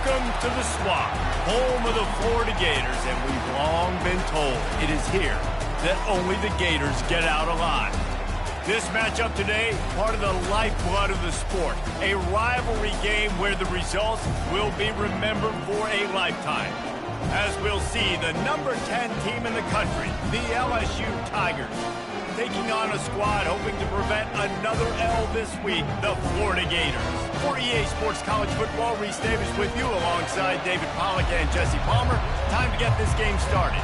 Welcome to the Swamp, home of the Florida Gators, and we've long been told it is here that only the Gators get out alive. This matchup today, part of the lifeblood of the sport, a rivalry game where the results will be remembered for a lifetime. As we'll see, the number 10 team in the country, the LSU Tigers, taking on a squad hoping to prevent another L this week, the Florida Gators. For EA Sports College Football, Reese Davis with you alongside David Pollack and Jesse Palmer. Time to get this game started.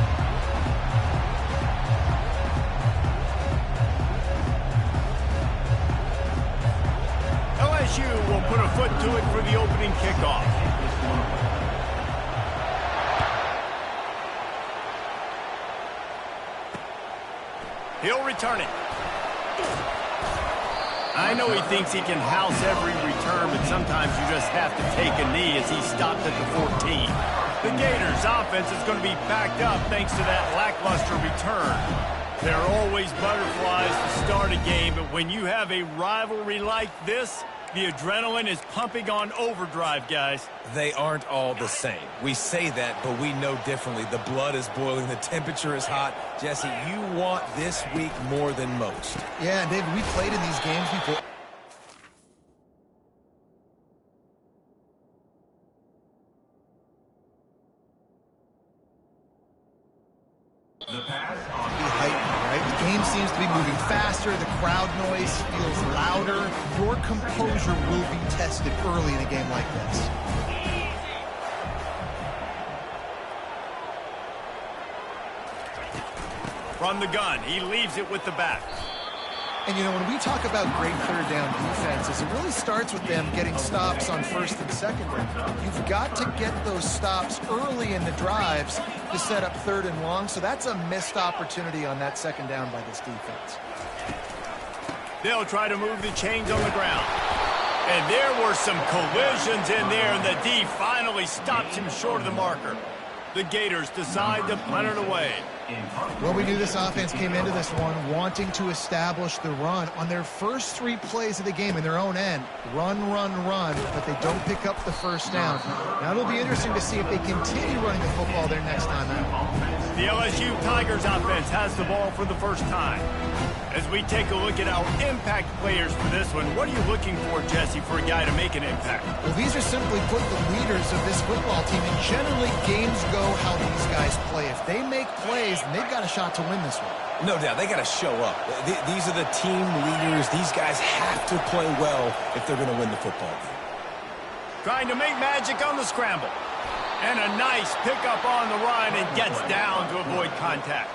LSU will put a foot to it for the opening kickoff. He'll return it. I know he thinks he can house every return, but sometimes you just have to take a knee as he stopped at the 14. The Gators' offense is going to be backed up thanks to that lackluster return. There are always butterflies to start a game, but when you have a rivalry like this, the adrenaline is pumping on overdrive, guys. They aren't all the same. We say that, but we know differently. The blood is boiling. The temperature is hot. Jesse, you want this week more than most. Yeah, and David, we played in these games before. The pass on Be heightened, right? The game seems to be moving faster. The crowd noise feels louder. Your composure will be tested early in a game like this. From the gun, he leaves it with the back. And, you know, when we talk about great third down defenses, it really starts with them getting stops on first and second down. You've got to get those stops early in the drives to set up third and long, so that's a missed opportunity on that second down by this defense. They'll try to move the chains on the ground. And there were some collisions in there, and the D finally stops him short of the marker. The Gators decide to punt it away. Well, we knew this offense came into this one wanting to establish the run on their first 3 plays of the game in their own end. Run, run, run, but they don't pick up the first down. Now it'll be interesting to see if they continue running the football their next time out. The LSU Tigers offense has the ball for the first time. As we take a look at our impact players for this one, what are you looking for, Jesse, for a guy to make an impact? Well, these are simply put the leaders of this football team, and generally games go how these guys play. If they make plays, then they've got a shot to win this one. No doubt, they got to show up. These are the team leaders. These guys have to play well if they're going to win the football game. Trying to make magic on the scramble. And a nice pickup on the run and gets down to avoid contact.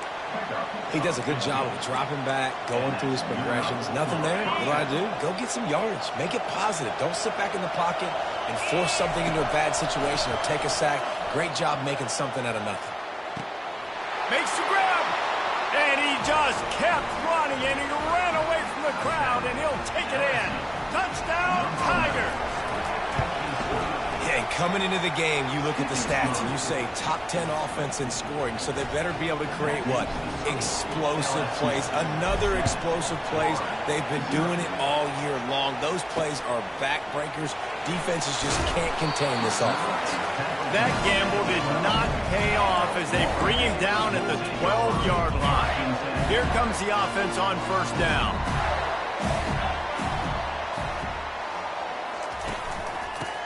He does a good job of dropping back, going through his progressions. Nothing there. What do? Go get some yardage. Make it positive. Don't sit back in the pocket and force something into a bad situation or take a sack. Great job making something out of nothing. Makes the grab. And he just kept running, and he ran away from the crowd, and he'll take it in. Touchdown, Tigers. And coming into the game, you look at the stats and you say top 10 offense in scoring, so they better be able to create what? Explosive plays. Another explosive plays. They've been doing it all year long. Those plays are backbreakers. Defenses just can't contain this offense. That gamble did not pay off as they bring him down at the 12-yard line. Here comes the offense on first down.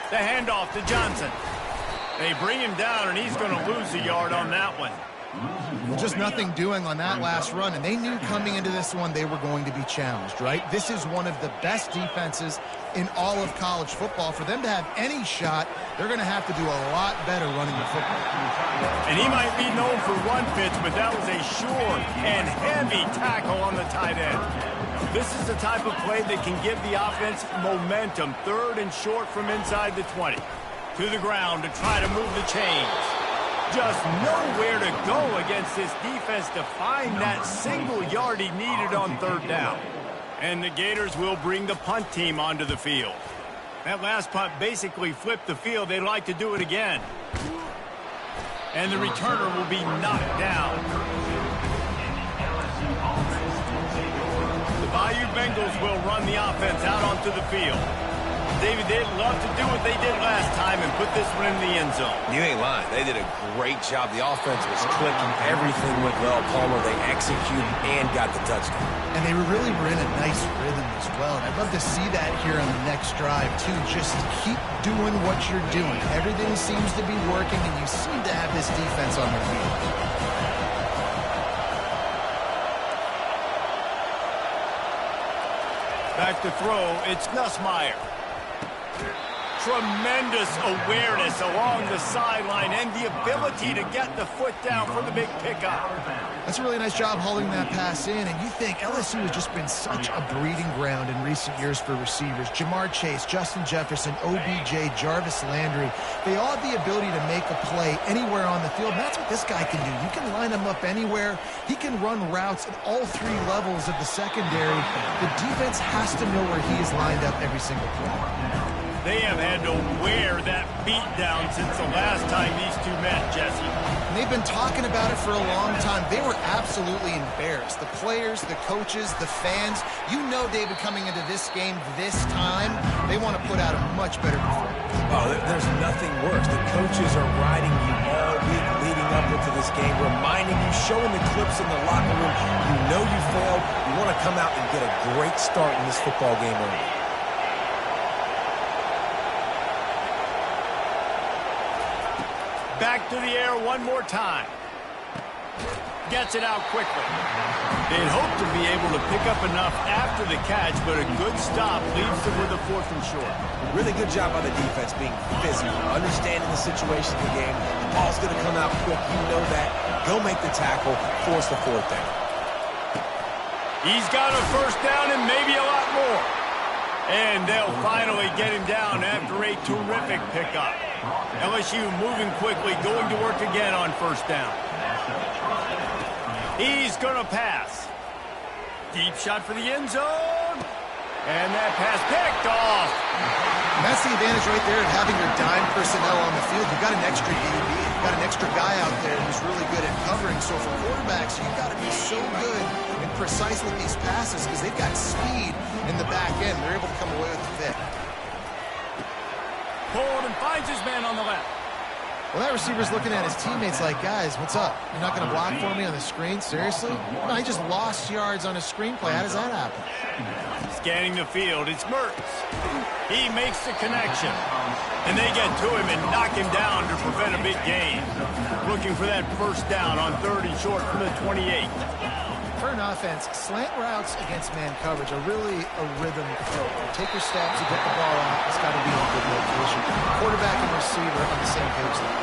The handoff to Johnson. They bring him down, and he's going to lose a yard on that one. Well, just nothing doing on that last run, and they knew coming into this one they were going to be challenged, right? This is one of the best defenses in all of college football. For them to have any shot, they're going to have to do a lot better running the football. And he might be known for run fits, but that was a sure and heavy tackle on the tight end. This is the type of play that can give the offense momentum. Third and short from inside the 20. To the ground to try to move the chains. Just nowhere to go against this defense to find that single yard he needed on third down. And the Gators will bring the punt team onto the field. That last punt basically flipped the field. They'd like to do it again. And the returner will be knocked down. The Bayou Bengals will run the offense out onto the field. David, they'd love to do what they did last time and put this one in the end zone. You ain't lying. They did a great job. The offense was clicking. Everything went well. Palmer, they executed and got the touchdown. And they really were in a nice rhythm as well. And I'd love to see that here on the next drive, too. Just keep doing what you're doing. Everything seems to be working, and you seem to have this defense on their feet. Back to throw, it's Nussmeier. Tremendous awareness along the sideline and the ability to get the foot down for the big pickup. That's a really nice job holding that pass in, and you think LSU has just been such a breeding ground in recent years for receivers. Jamar Chase, Justin Jefferson, OBJ, Jarvis Landry, they all have the ability to make a play anywhere on the field, and that's what this guy can do. You can line him up anywhere. He can run routes at all three levels of the secondary. The defense has to know where he is lined up every single play. They have had to wear that beat down since the last time these two met, Jesse. And they've been talking about it for a long time. They were absolutely embarrassed. The players, the coaches, the fans. You know, David, coming into this game this time, they want to put out a much better performance. Oh, there's nothing worse. The coaches are riding you all week leading up into this game, reminding you, showing the clips in the locker room. You know you failed. You want to come out and get a great start in this football game early. Back to the air one more time. Gets it out quickly. They'd hope to be able to pick up enough after the catch, but a good stop leaves them with a 4th and short. Really good job by the defense being physical, understanding the situation of the game. The ball's going to come out quick. You know that. Go make the tackle. Force the 4th down. He's got a 1st down and maybe a lot more. And they'll finally get him down after a terrific pickup. LSU moving quickly, going to work again on 1st down. He's going to pass. Deep shot for the end zone. And that pass picked off. And that's the advantage right there of having your dime personnel on the field. You've got an extra DB. You've got an extra guy out there who's really good at covering. So for quarterbacks, you've got to be so good and precise with these passes because they've got speed in the back end. They're able to come away with the pick. Pulled and finds his man on the left. Well, that receiver's looking at his teammates like, guys, what's up? You're not going to block for me on the screen? Seriously? No, he just lost yards on a screenplay. How does that happen? Scanning the field, it's Mertz. He makes the connection. And they get to him and knock him down to prevent a big gain. Looking for that 1st down on 3rd and short from the 28. For an offense, slant routes against man coverage are really a rhythm throw. Take your steps, you get the ball out, it's got to be in a good location. Quarterback and receiver on the same page there.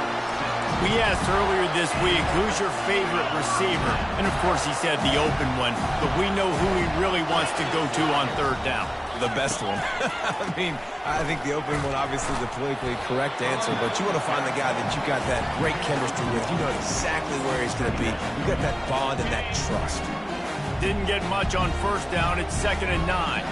We asked earlier this week, who's your favorite receiver? And of course he said the open one, but we know who he really wants to go to on 3rd down. The best one. I think the open one, obviously the politically correct answer, but you want to find the guy that you got that great chemistry with. You know exactly where he's going to be. You got that bond and that trust. Didn't get much on 1st down. It's 2nd and 9.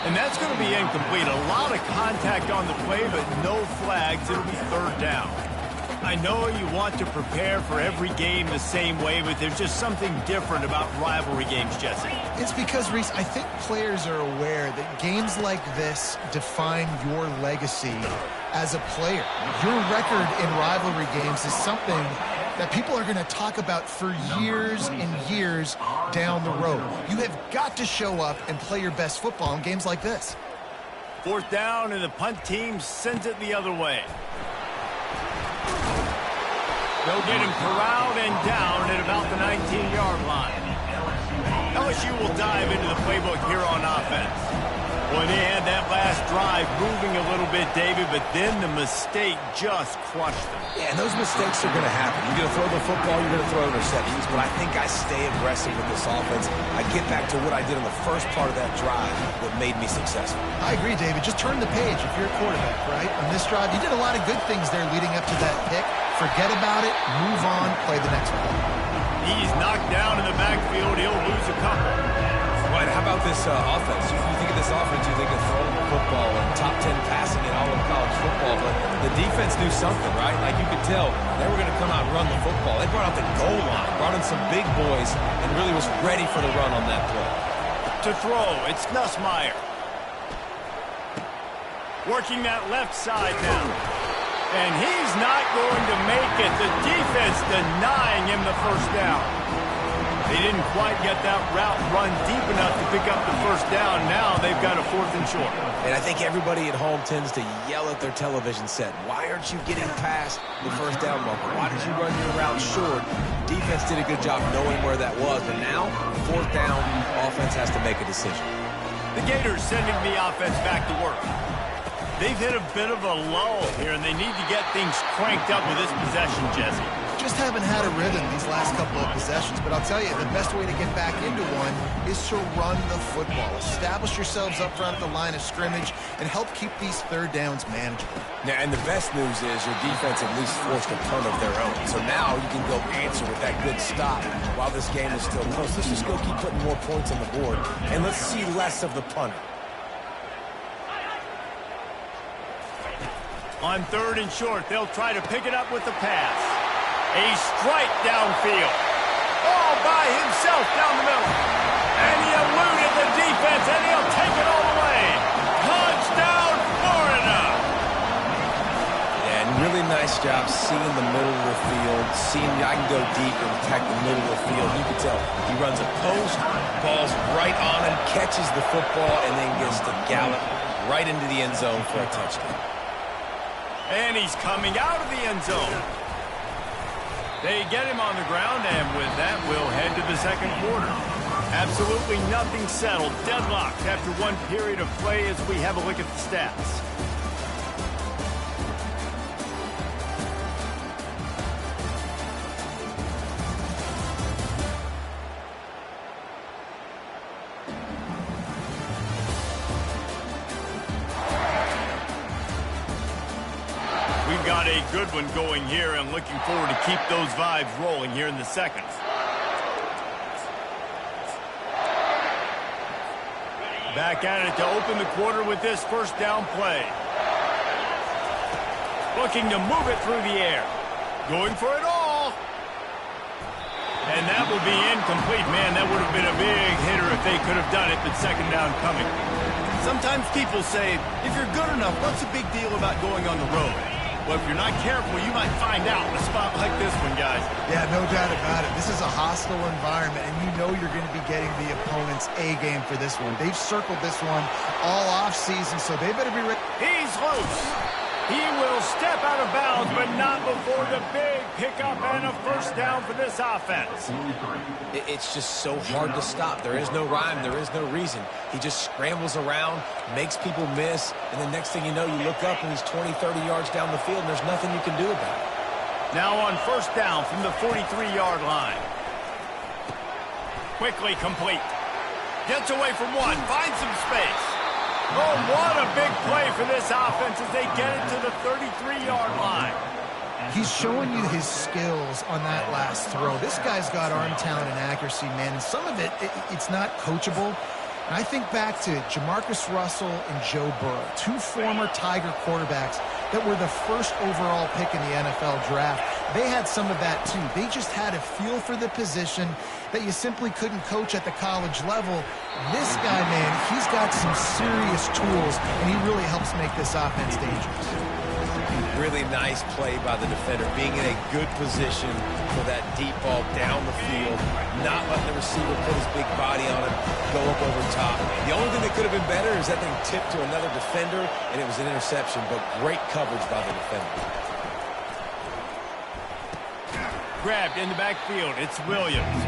And that's going to be incomplete. A lot of contact on the play, but no flags. It'll be 3rd down. I know you want to prepare for every game the same way, but there's just something different about rivalry games, Jesse. It's because, Reese, I think players are aware that games like this define your legacy as a player. Your record in rivalry games is something that people are going to talk about for years and years down the road. You have got to show up and play your best football in games like this. 4th down, and the punt team sends it the other way. They'll get him corralled and down at about the 19-yard line. LSU will dive into the playbook here on offense. Boy, they had that last drive moving a little bit, David, but then the mistake just crushed them. Yeah, and those mistakes are going to happen. You're going to throw the football, you're going to throw interceptions, but I think I stay aggressive with this offense. I get back to what I did in the first part of that drive that made me successful. I agree, David. Just turn the page if you're a quarterback, right? On this drive, you did a lot of good things there leading up to that pick. Forget about it, move on, play the next play. He's knocked down in the backfield. He'll lose a couple. Right, how about this offense? You think of this offense, you think of throwing the football and top 10 passing in all of college football, but the defense knew something, right? Like you could tell they were going to come out and run the football. They brought out the goal line, brought in some big boys, and really was ready for the run on that play. To throw, it's Nussmeier. Working that left side now. And he's not going to make it. The defense denying him the first down. They didn't quite get that route run deep enough to pick up the first down. Now they've got a 4th and short. And I think everybody at home tends to yell at their television set. Why aren't you getting past the first down marker? Why did you run your route short? Defense did a good job knowing where that was. But now, 4th down, offense has to make a decision. The Gators sending the offense back to work. They've hit a bit of a lull here, and they need to get things cranked up with this possession, Jesse. Just haven't had a rhythm these last couple of possessions, but I'll tell you, the best way to get back into one is to run the football. Establish yourselves up front at the line of scrimmage and help keep these 3rd downs manageable. Now, and the best news is your defense at least forced a punt of their own. So now you can go answer with that good stop while this game is still close. Let's just go keep putting more points on the board, and let's see less of the punter. On 3rd and short, they'll try to pick it up with the pass. A strike downfield. All by himself down the middle. And he eluded the defense, and he'll take it all the way. Touchdown, Florida! Yeah, and really nice job seeing the middle of the field, seeing I can go deep and attack the middle of the field. You can tell he runs a post, ball's right on him, catches the football, and then gets to gallop right into the end zone for a touchdown. And he's coming out of the end zone. They get him on the ground, and with that, we'll head to the 2nd quarter. Absolutely nothing settled. Deadlocked after one period of play as we have a look at the stats. Got a good one going here, and looking forward to keep those vibes rolling here in the 2nd. Back at it to open the quarter with this 1st down play. Looking to move it through the air. Going for it all. And that will be incomplete. Man, that would have been a big hitter if they could have done it, but 2nd down coming. Sometimes people say, if you're good enough, what's the big deal about going on the road? Well, if you're not careful, you might find out in a spot like this one, guys. Yeah, no doubt about it. This is a hostile environment, and you know you're going to be getting the opponent's A-game for this one. They've circled this one all off-season, so they better be ready. He's loose. He will step out of bounds, but not before the big pickup and a 1st down for this offense. It's just so hard to stop. There is no rhyme. There is no reason. He just scrambles around, makes people miss, and the next thing you know, you look up and he's 20, 30 yards down the field, and there's nothing you can do about it. Now on 1st down from the 43-yard line. Quickly complete. Gets away from one, finds some space. Oh, what a big play for this offense as they get it to the 33-yard line. He's showing you his skills on that last throw. This guy's got arm talent and accuracy, man, and some of it's not coachable. And I think back to Jamarcus Russell and Joe Burrow, 2 former Tiger quarterbacks that were the 1st overall pick in the NFL draft. They had some of that, too. They just had a feel for the position that you simply couldn't coach at the college level. This guy, man, he's got some serious tools, and he really helps make this offense dangerous. Really nice play by the defender, being in a good position for that deep ball down the field, not letting the receiver put his big body on it, go up over top. The only thing that could have been better is that thing tipped to another defender, and it was an interception, but great coverage by the defender. Grabbed in the backfield, it's Williams.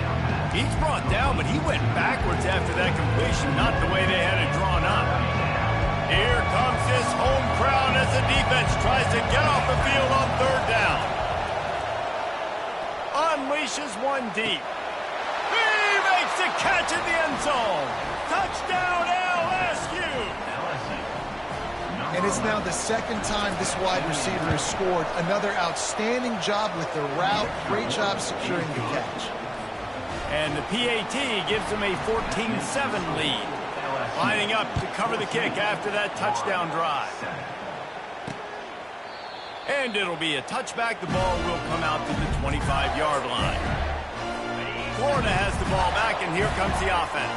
He's brought down, but he went backwards after that completion, not the way they had it drawn up. Here comes this home crowd as the defense tries to get off the field on 3rd down. Unleashes one deep. He makes the catch in the end zone. Touchdown, LSU. And it's now the 2nd time this wide receiver has scored. Another outstanding job with the route. Great job securing the catch. And the PAT gives them a 14-7 lead. Lining up to cover the kick after that touchdown drive. And it'll be a touchback. The ball will come out to the 25-yard line. Florida has the ball back, and here comes the offense.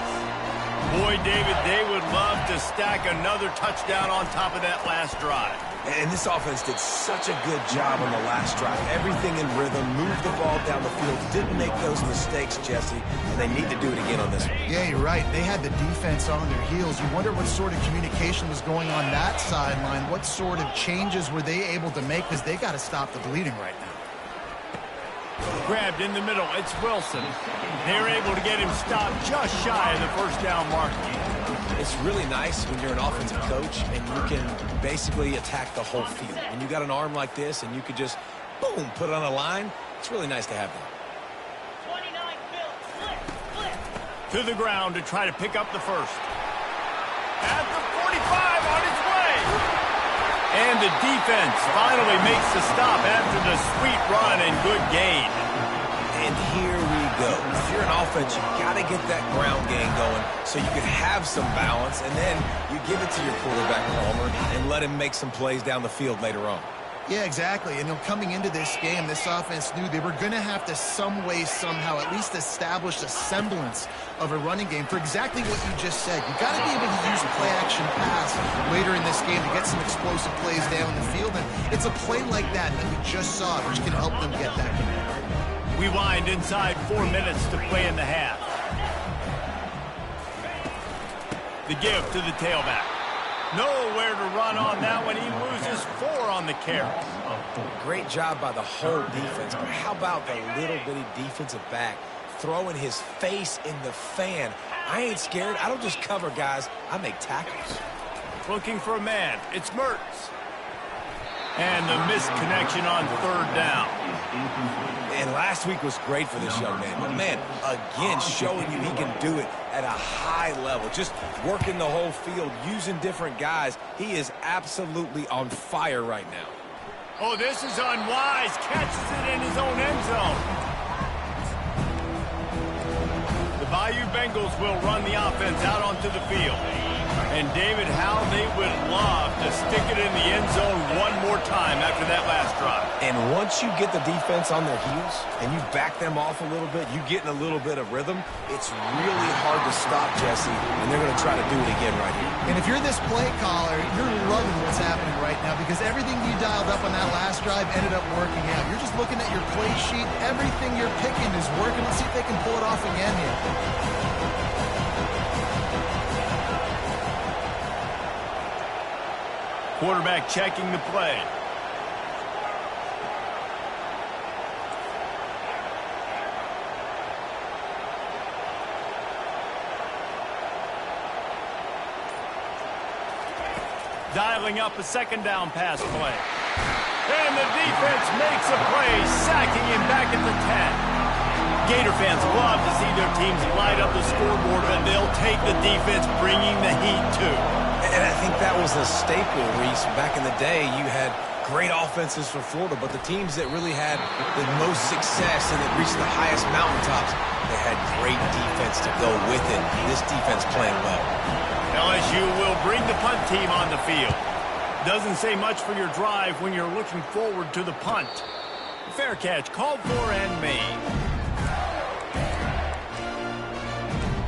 Boy, David, they would love to stack another touchdown on top of that last drive. And this offense did such a good job on the last drive. Everything in rhythm, moved the ball down the field, didn't make those mistakes, Jesse, and they need to do it again on this one. Yeah, you're right. They had the defense on their heels. You wonder what sort of communication was going on that sideline. What sort of changes were they able to make, because they got to stop the bleeding right now. Grabbed in the middle. It's Wilson. They're able to get him stopped just shy of the first down mark. It's really nice when you're an offensive coach and you can basically attack the whole field. When you got an arm like this and you could just, boom, put it on a line, it's really nice to have that. 29 to the ground to try to pick up the first. At the 45 on its way. And the defense finally makes the stop after the sweet run and good gain. And here we go. If you're an offense, you've got to get that ground game going so you can have some balance, and then you give it to your quarterback, Palmer, and let him make some plays down the field later on. Yeah, exactly. And coming into this game, this offense knew they were going to have to some way, somehow, at least establish a semblance of a running game for exactly what you just said. You got to be able to use play-action pass later in this game to get some explosive plays down the field. And it's a play like that we just saw, which can help them get that game. We wind inside 4 minutes to play in the half. The give to the tailback. Nowhere to run on that one. He loses 4 on the carry. Great job by the whole defense, but how about the little bitty defensive back throwing his face in the fan? I ain't scared. I don't just cover guys. I make tackles. Looking for a man. It's Mertz. And the missed connection on 3rd down. And last week was great for this young man. But, man, again, showing you he can do it at a high level. Just working the whole field, using different guys. He is absolutely on fire right now. Oh, this is unwise. Catches it in his own end zone. The Bayou Bengals will run the offense out onto the field. And, David, how they would love to stick it in the end zone one more time after that last drive. And once you get the defense on their heels and you back them off a little bit, you get in a little bit of rhythm, it's really hard to stop, Jesse, and they're going to try to do it again right here. And if you're this play caller, you're loving what's happening right now because everything you dialed up on that last drive ended up working out. You're just looking at your play sheet. Everything you're picking is working. Let's see if they can pull it off again here. Quarterback checking the play. Dialing up a 2nd down pass play. And the defense makes a play, sacking him back at the 10. Gator fans love to see their teams light up the scoreboard, but they'll take the defense bringing the heat too. And I think that was a staple, Reese. Back in the day, you had great offenses for Florida, but the teams that really had the most success and that reached the highest mountaintops, they had great defense to go with it. This defense playing well. LSU will bring the punt team on the field. Doesn't say much for your drive when you're looking forward to the punt. Fair catch called for and made.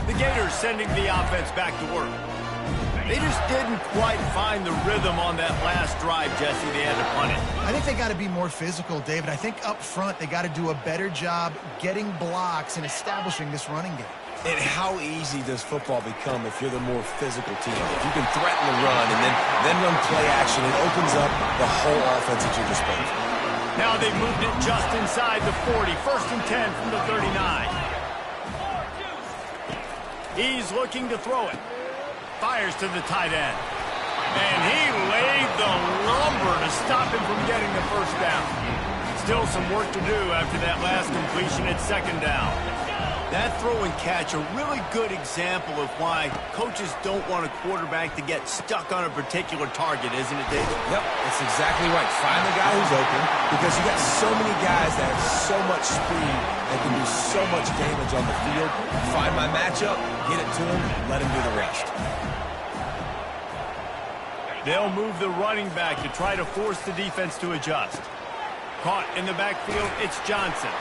The Gators sending the offense back to work. They just didn't quite find the rhythm on that last drive, Jesse. They had to punt it. I think they got to be more physical, David. I think up front they got to do a better job getting blocks and establishing this running game. And how easy does football become if you're the more physical team? If you can threaten the run and then run play action, it opens up the whole offense at your disposal. Now they've moved it just inside the 40. 1st and 10 from the 39. He's looking to throw it. Fires to the tight end. And he laid the lumber to stop him from getting the 1st down. Still some work to do after that last completion at 2nd down. That throw and catch, a really good example of why coaches don't want a quarterback to get stuck on a particular target, isn't it, David? Yep, that's exactly right. Find the guy who's open because you got so many guys that have so much speed that can do so much damage on the field. Find my matchup, get it to him, let him do the rest. They'll move the running back to try to force the defense to adjust. Caught in the backfield, it's Johnson.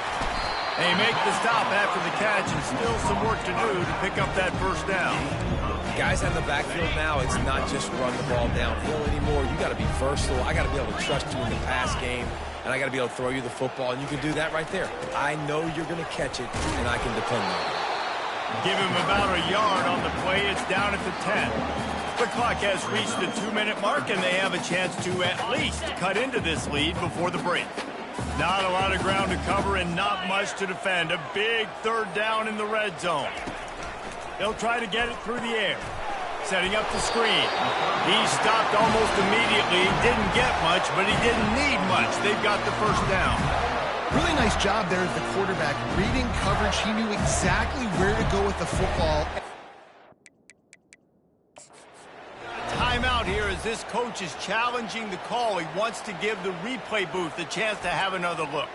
They make the stop after the catch and still some work to do to pick up that 1st down. Guys out in the backfield now, it's not just run the ball downhill anymore. You got to be versatile. I got to be able to trust you in the pass game, and I got to be able to throw you the football, and you can do that right there. I know you're going to catch it, and I can depend on it. Give him about a yard on the play. It's down at the 10. The clock has reached the 2-minute mark, and they have a chance to at least cut into this lead before the break. Not a lot of ground to cover and not much to defend. A big third down in the red zone. They'll try to get it through the air. Setting up the screen. He stopped almost immediately. He didn't get much, but he didn't need much. They've got the first down. Really nice job there as the quarterback. Reading coverage, he knew exactly where to go with the football. Timeout here as this coach is challenging the call. He wants to give the replay booth a chance to have another look.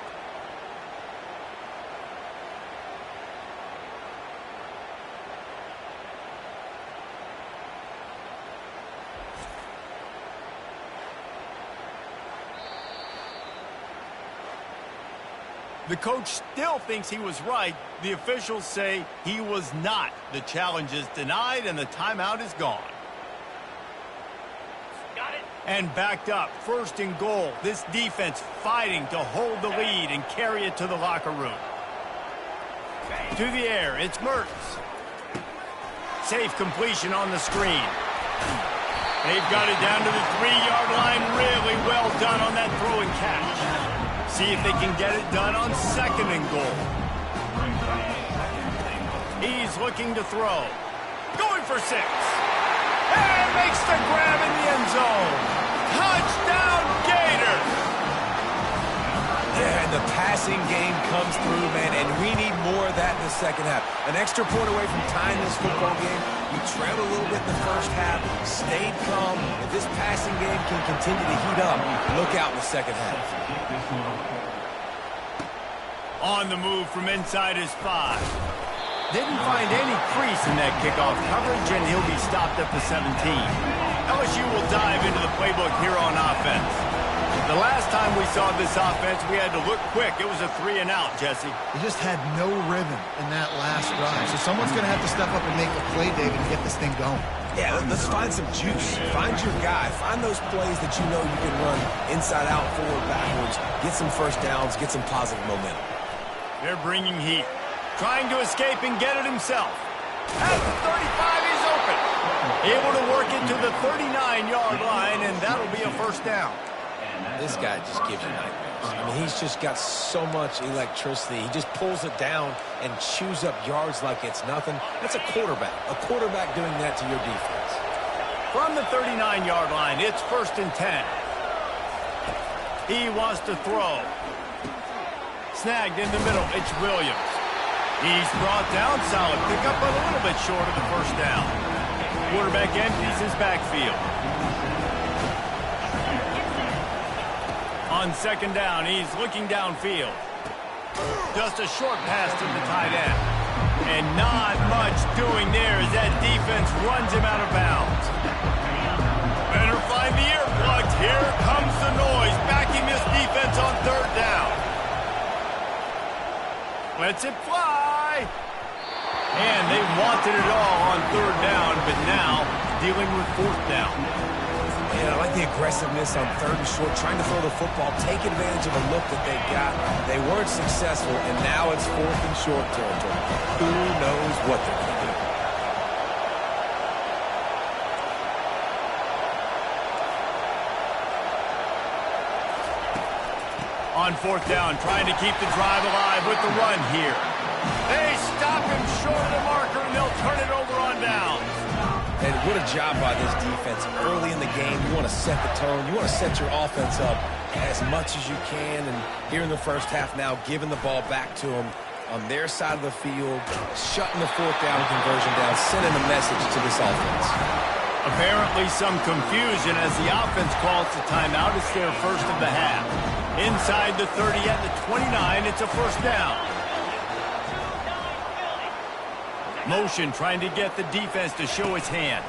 The coach still thinks he was right. The officials say he was not. The challenge is denied and the timeout is gone. Got it. And backed up, 1st and goal. This defense fighting to hold the lead and carry it to the locker room. To the air, it's Mertz. Safe completion on the screen. They've got it down to the 3-yard line. Really well done on that throw and catch. See if they can get it done on 2nd and goal. He's looking to throw. Going for 6. And makes the grab in the end zone. Touchdown, Gators! Yeah, and the passing game comes through, man, and we need more of that in the second half. An extra point away from tying this football game. You trailed a little bit in the first half, stayed calm. If this passing game can continue to heat up, look out in the second half. On the move from inside his 5. Didn't find any crease in that kickoff coverage, and he'll be stopped at the 17. LSU will dive into the playbook here on offense. The last time we saw this offense, we had to look quick. It was a 3-and-out, Jesse. They just had no rhythm in that last drive. So someone's going to have to step up and make a play, David, and get this thing going. Yeah, let's find some juice. Find your guy. Find those plays that you know you can run inside out, forward, backwards. Get some first downs. Get some positive momentum. They're bringing heat. Trying to escape and get it himself. At the 35, he's open. Able to work it to the 39-yard line, and that'll be a first down. This guy just gives you nightmares. I mean, he's just got so much electricity. He just pulls it down and chews up yards like it's nothing. That's a quarterback. A quarterback doing that to your defense. From the 39-yard line, it's 1st and 10. He wants to throw. Snagged in the middle, it's Williams. He's brought down, solid pickup, but a little bit short of the first down. Quarterback empties his backfield. On 2nd down, he's looking downfield. Just a short pass to the tight end. And not much doing there as that defense runs him out of bounds. Better find the earplugs. Here comes the noise, backing this defense on 3rd down. Lets it fly. And they wanted it all on 3rd down, but now dealing with 4th down. Yeah, I like the aggressiveness on 3rd and short, trying to throw the football, take advantage of a look that they got. They weren't successful, and now it's 4th and short territory. Who knows what they're going to do? On 4th down, trying to keep the drive alive with the run here. They stop him short of the marker, and they'll turn it over on downs. And what a job by this defense. Early in the game, you want to set the tone. You want to set your offense up as much as you can. And here in the first half now, giving the ball back to them on their side of the field, shutting the 4th down conversion down, sending a message to this offense. Apparently some confusion as the offense calls the timeout. It's their first of the half. Inside the 30 at the 29, it's a first down. Motion trying to get the defense to show his hand.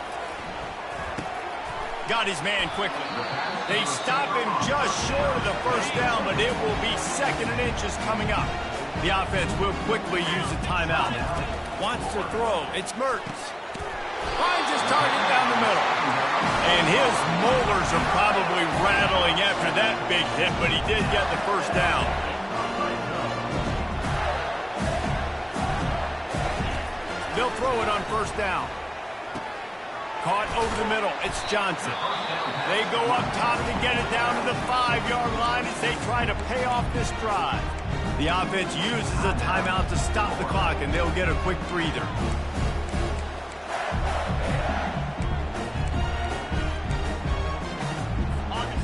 Got his man quickly. They stop him just short of the first down, but it will be 2nd and inches coming up. The offense will quickly use a timeout. Wants to throw. It's Mertz. Finds his target down the middle. And his molars are probably rattling after that big hit, but he did get the first down. They'll throw it on first down. Caught over the middle. It's Johnson. They go up top to get it down to the 5-yard line as they try to pay off this drive. The offense uses a timeout to stop the clock, and they'll get a quick breather.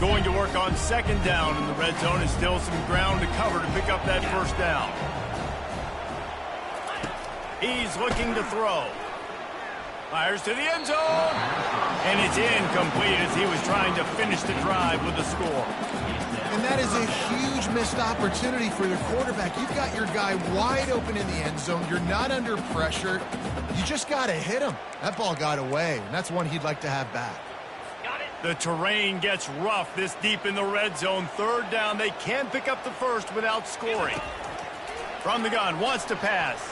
Going to work on second down in the red zone, and still some ground to cover to pick up that first down. He's looking to throw. Fires to the end zone. And it's incomplete as he was trying to finish the drive with a score. And that is a huge missed opportunity for your quarterback. You've got your guy wide open in the end zone. You're not under pressure. You just got to hit him. That ball got away, and that's one he'd like to have back. The terrain gets rough this deep in the red zone. Third down. They can pick up the first without scoring. From the gun, wants to pass.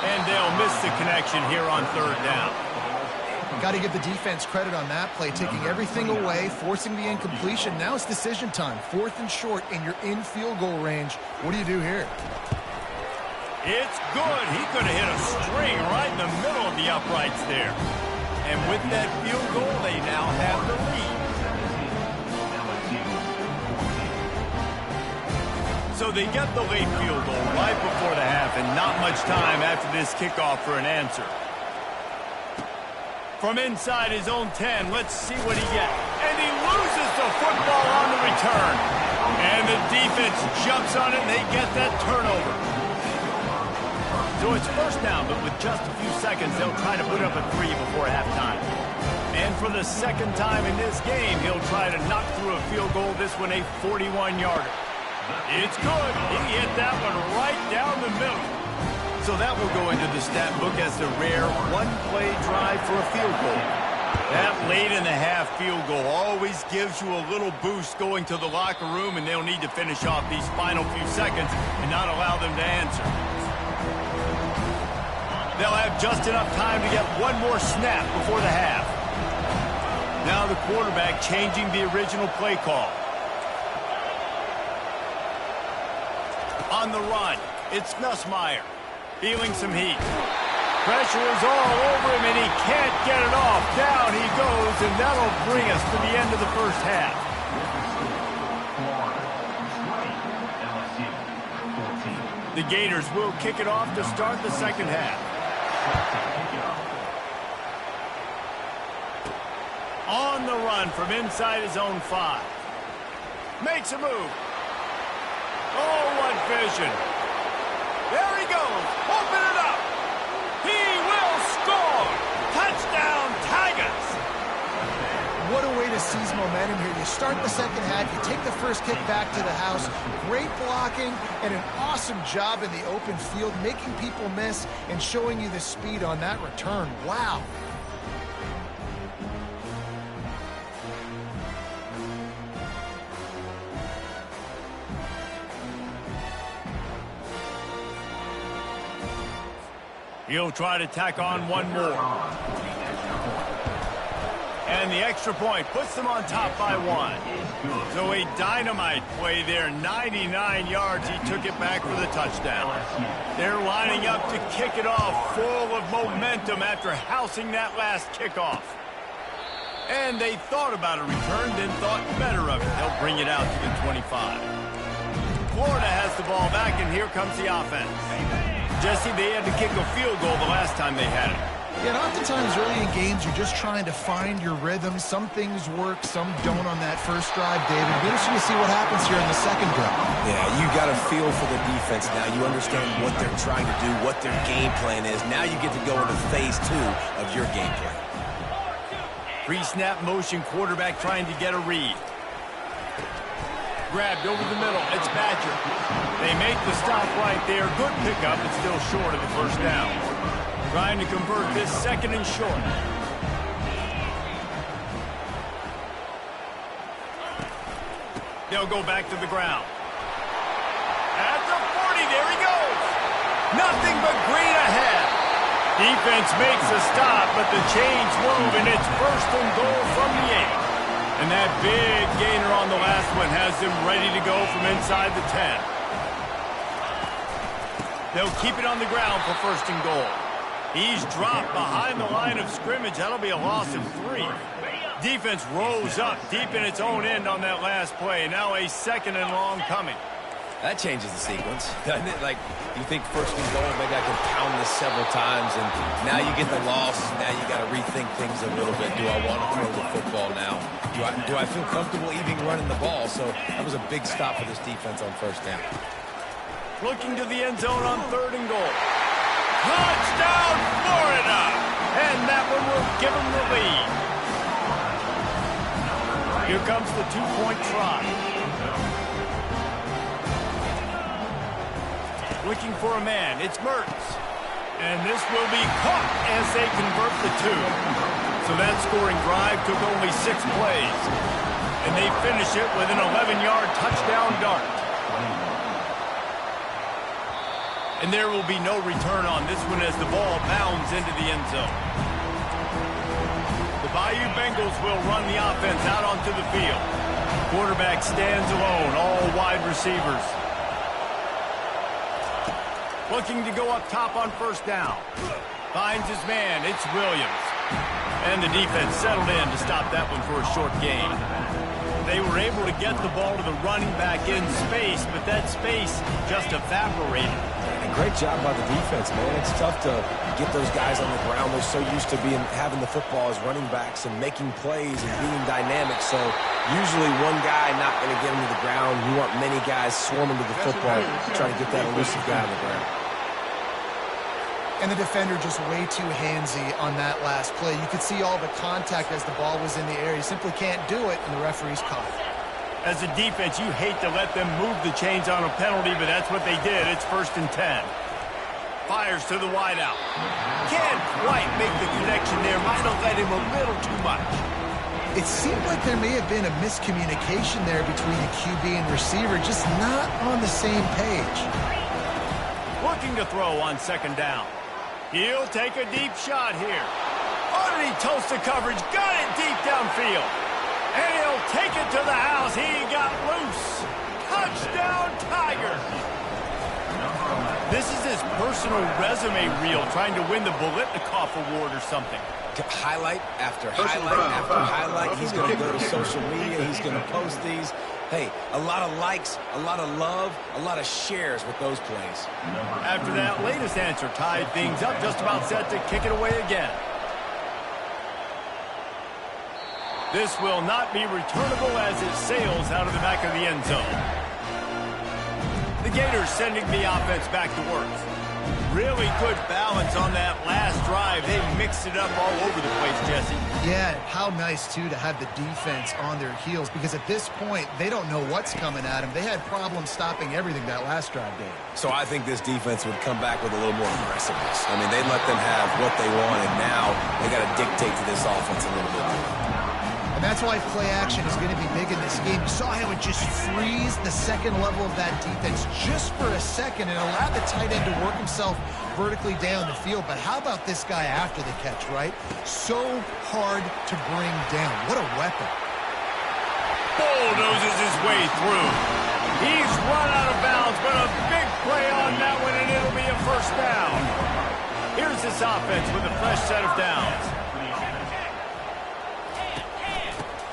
And they'll miss the connection here on third down. Got to give the defense credit on that play, taking everything away, forcing the incompletion. Now it's decision time. 4th and short, and you're in field goal range. What do you do here? It's good. He could have hit a string right in the middle of the uprights there. And with that field goal, they now have the lead. So they get the late field goal right before the half, and not much time after this kickoff for an answer. From inside his own 10, let's see what he gets. And he loses the football on the return. And the defense jumps on it, and they get that turnover. So it's first down, but with just a few seconds, they'll try to put up a 3 before halftime. And for the second time in this game, he'll try to knock through a field goal, this one a 41-yarder. It's good. He hit that one right down the middle. So that will go into the stat book as the rare one-play drive for a field goal. That late in the half field goal always gives you a little boost going to the locker room, and they'll need to finish off these final few seconds and not allow them to answer. They'll have just enough time to get one more snap before the half. Now the quarterback changing the original play call. On the run, it's Nussmeier. Feeling some heat. Pressure is all over him, and he can't get it off. Down he goes, and that'll bring us to the end of the first half. The Gators will kick it off to start the second half. On the run from inside his own 5. Makes a move. Oh, what vision. There he goes. Open it up. He will score. Touchdown, Tigers. What a way to seize momentum here. You start the second half. You take the first kick back to the house. Great blocking and an awesome job in the open field, making people miss and showing you the speed on that return. Wow. He'll try to tack on one more. And the extra point puts them on top by 1. So a dynamite play there. 99 yards. He took it back for the touchdown. They're lining up to kick it off, full of momentum after housing that last kickoff. And they thought about a return, then thought better of it. They'll bring it out to the 25. Florida has the ball back, and here comes the offense. Jesse, they had to kick a field goal the last time they had it. Yeah, and oftentimes early in games, you're just trying to find your rhythm. Some things work, some don't on that first drive, David. It'll be interesting to see what happens here in the second drive. Yeah, you got a feel for the defense now. You understand what they're trying to do, what their game plan is. Now you get to go into phase 2 of your game plan. Pre-snap motion, quarterback trying to get a read. Grabbed over the middle. It's Badger. They make the stop right there. Good pickup, but still short of the first down. Trying to convert this second and short. They'll go back to the ground. At the 40, there he goes. Nothing but green ahead. Defense makes a stop, but the chains move, and it's first and goal from the 8. And that big gainer on the last one has them ready to go from inside the 10. They'll keep it on the ground for first and goal. He's dropped behind the line of scrimmage. That'll be a loss of 3. Defense rose up deep in its own end on that last play. Now a second and long coming. That changes the sequence, doesn't it? Like, you think first and goal, maybe I can pound this several times, and now you get the loss. Now you got to rethink things a little bit. Do I want to throw the football now? Do I feel comfortable even running the ball? So that was a big stop for this defense on first down. Looking to the end zone on third and goal. Touchdown, Florida! And that one will give them the lead. Here comes the two-point try. Looking for a man. It's Mertens. And this will be caught as they convert the 2. So that scoring drive took only 6 plays. And they finish it with an 11-yard touchdown dart. And there will be no return on this one as the ball bounds into the end zone. The Bayou Bengals will run the offense out onto the field. Quarterback stands alone, all wide receivers. Looking to go up top on first down. Finds his man. It's Williams. And the defense settled in to stop that one for a short gain. They were able to get the ball to the running back in space, but that space just evaporated. And great job by the defense, man. It's tough to get those guys on the ground. They're so used to having the football as running backs and making plays and being dynamic. So usually one guy not going to get him to the ground. You want many guys swarming to the football, trying to get that elusive guy on the ground. And the defender just way too handsy on that last play. You could see all the contact as the ball was in the air. He simply can't do it, and the referee's caught it. As a defense, you hate to let them move the chains on a penalty, but that's what they did. It's first and 10. Fires to the wideout. Can't quite make the connection there. Might have let him a little too much. It seemed like there may have been a miscommunication there between the QB and receiver, just not on the same page. Looking to throw on second down. He'll take a deep shot here. Oh, did he toast the coverage? Got it deep downfield. And he'll take it to the house. He got loose. Touchdown, Tigers. This is his personal resume reel, trying to win the Bolitnikoff Award or something. Highlight after highlight after highlight. He's going to go to social media. He's going to post these. Hey, a lot of likes, a lot of love, a lot of shares with those plays. After that latest answer tied things up, just about set to kick it away again. This will not be returnable as it sails out of the back of the end zone. The Gators sending the offense back to work. Really good balance on that last drive. They mixed it up all over the place, Jesse. Yeah, how nice, too, to have the defense on their heels, because at this point, they don't know what's coming at them. They had problems stopping everything that last drive did. So I think this defense would come back with a little more aggressiveness. I mean, they let them have what they want, and now they got to dictate to this offense a little bit more. And that's why play action is going to be big in this game. You saw how it just frees the second level of that defense just for a second and allowed the tight end to work himself vertically down the field. But how about this guy after the catch, right? So hard to bring down. What a weapon. Bulldozes his way through. He's run out of bounds, but a big play on that one, and it'll be a first down. Here's this offense with a fresh set of downs.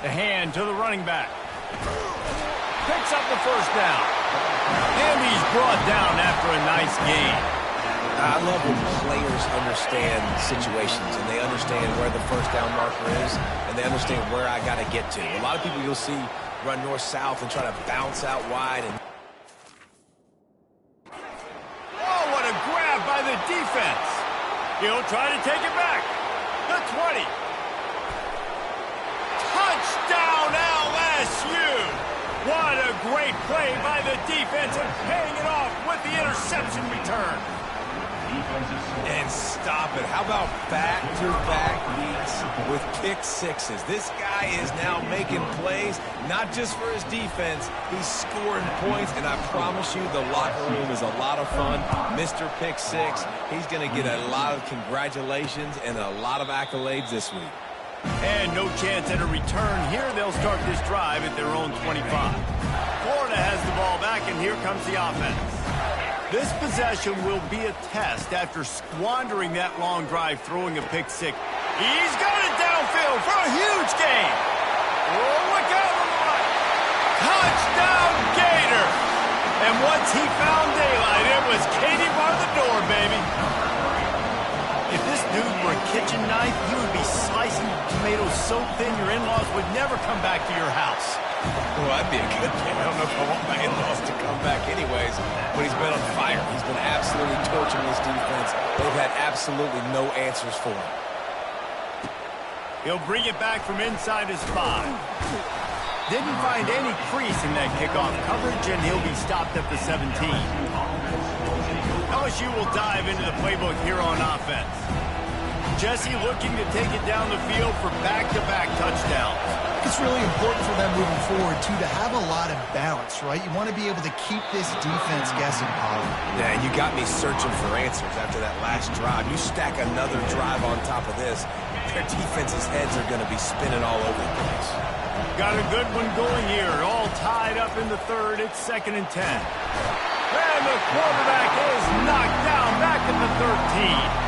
The hand to the running back. Picks up the first down. And he's brought down after a nice gain. I love when players understand situations and they understand where the first down marker is and they understand where I got to get to. A lot of people you'll see run north-south and try to bounce out wide. And oh, what a grab by the defense. He'll try to take it back. The 20. Touchdown, LSU! What a great play by the defense and paying it off with the interception return. And stop it. How about back-to-back weeks with pick sixes? This guy is now making plays, not just for his defense. He's scoring points, and I promise you the locker room is a lot of fun. Mr. Pick Six, he's going to get a lot of congratulations and a lot of accolades this week. And no chance at a return here. They'll start this drive at their own 25. Florida has the ball back, and here comes the offense. This possession will be a test after squandering that long drive throwing a pick six. He's got it downfield for a huge gain. Oh, look out on the right. Touchdown, Gator. And once he found daylight, it was Katie bar the door, baby. If this dude were a kitchen knife, he would be slicing tomatoes so thin your in-laws would never come back to your house. Well, that'd be a good thing. I don't know if I want my in-laws to come back anyways, but he's been on fire. He's been absolutely torching this defense. They've had absolutely no answers for him. He'll bring it back from inside his 5. Didn't find any crease in that kickoff coverage, and he'll be stopped at the 17. LSU will dive into the playbook here on offense. Jesse looking to take it down the field for back-to-back touchdowns. It's really important for them moving forward, too, to have a lot of balance, right? You want to be able to keep this defense guessing, Pollard. Yeah, you got me searching for answers after that last drive. You stack another drive on top of this, their defense's heads are going to be spinning all over the place. Got a good one going here. All tied up in the third. It's 2nd and 10. And the quarterback is knocked down back at the 13.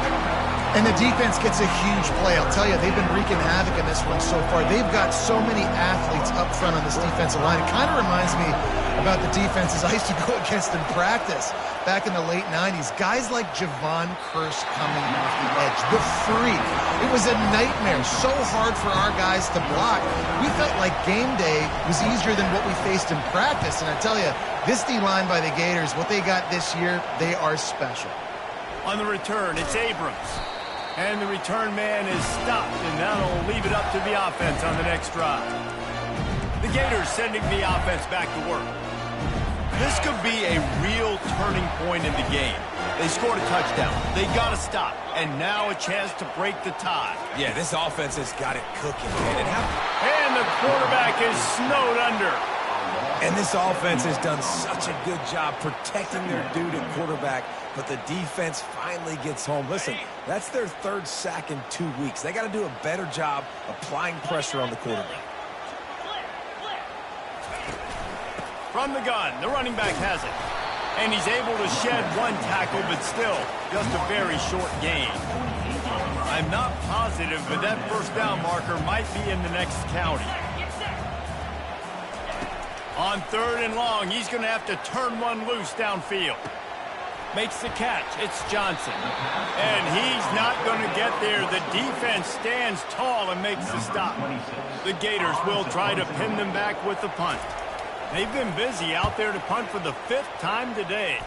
And the defense gets a huge play. I'll tell you, they've been wreaking havoc in this one so far. They've got so many athletes up front on this defensive line. It kind of reminds me about the defenses I used to go against in practice back in the late 90s. Guys like Javon Curse coming off the edge. The freak. It was a nightmare. So hard for our guys to block. We felt like game day was easier than what we faced in practice. And I tell you, this D-line by the Gators, what they got this year, they are special. On the return, it's Abrams. And the return man is stopped, and that'll leave it up to the offense on the next drive. The Gators sending the offense back to work. This could be a real turning point in the game. They scored a touchdown. They got to stop. And now a chance to break the tie. Yeah, this offense has got it cooking, man. And the quarterback is snowed under. And this offense has done such a good job protecting their dude at quarterback, but the defense finally gets home. Listen, that's their 3rd sack in 2 weeks. They got to do a better job applying pressure on the quarterback. From the gun, the running back has it. And he's able to shed one tackle, but still just a very short gain. I'm not positive, but that first down marker might be in the next county. On 3rd and long, he's going to have to turn one loose downfield. Makes the catch. It's Johnson. And he's not going to get there. The defense stands tall and makes the stop. The Gators will try to pin them back with the punt. They've been busy out there to punt for the 5th time today.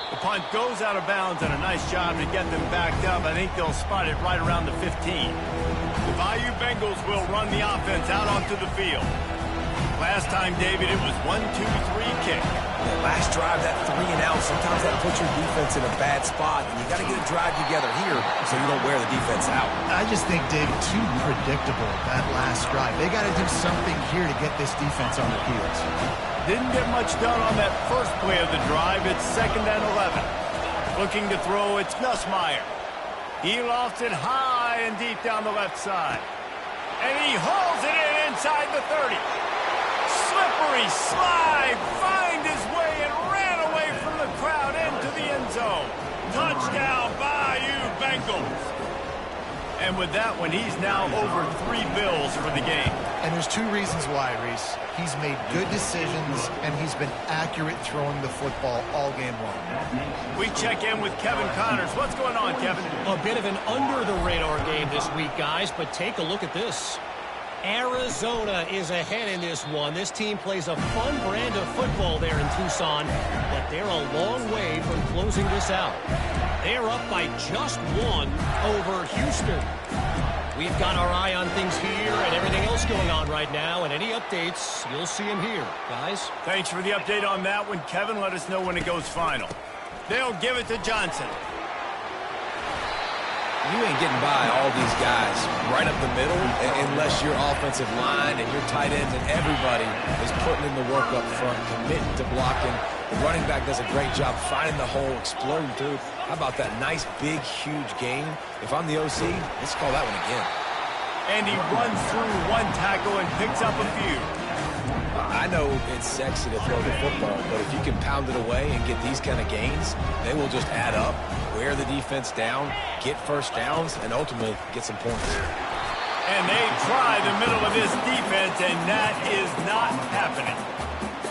The punt goes out of bounds, and a nice job to get them backed up. I think they'll spot it right around the 15. The Bayou Bengals will run the offense out onto the field. Last time, David, it was 1-2-3 kick. The last drive, that 3 and out, sometimes that puts your defense in a bad spot, and you got to get a drive together here so you don't wear the defense out. I just think, David, too predictable, that last drive. They got to do something here to get this defense on their heels. Didn't get much done on that first play of the drive. It's 2nd and 11. Looking to throw, it's Nussmeier. He lofts it high and deep down the left side. And he hauls it in inside the 30. Slippery slide, find his way and ran away from the crowd into the end zone. Touchdown, Bayou Bengals. And with that one, he's now over 3 bills for the game. And there's 2 reasons why, Reese. He's made good decisions, and he's been accurate throwing the football all game long. We check in with Kevin Connors. What's going on, Kevin? A bit of an under-the-radar game this week, guys, but take a look at this. Arizona is ahead in this one. This team plays a fun brand of football there in Tucson, but they're a long way from closing this out. They're up by just 1 over Houston. We've got our eye on things here and everything else going on right now, and any updates, you'll see them here, guys. Thanks for the update on that one, Kevin. Let us know when it goes final. They'll give it to Johnson. You ain't getting by all these guys right up the middle unless your offensive line and your tight ends and everybody is putting in the work up front, committing to blocking. The running back does a great job finding the hole, exploding through. How about that nice, big, huge gain? If I'm the OC, let's call that one again. And he runs through one tackle and picks up a few. I know it's sexy to throw the football, but if you can pound it away and get these kind of gains, they will just add up, wear the defense down, get first downs, and ultimately get some points. And they try the middle of this defense, and that is not happening.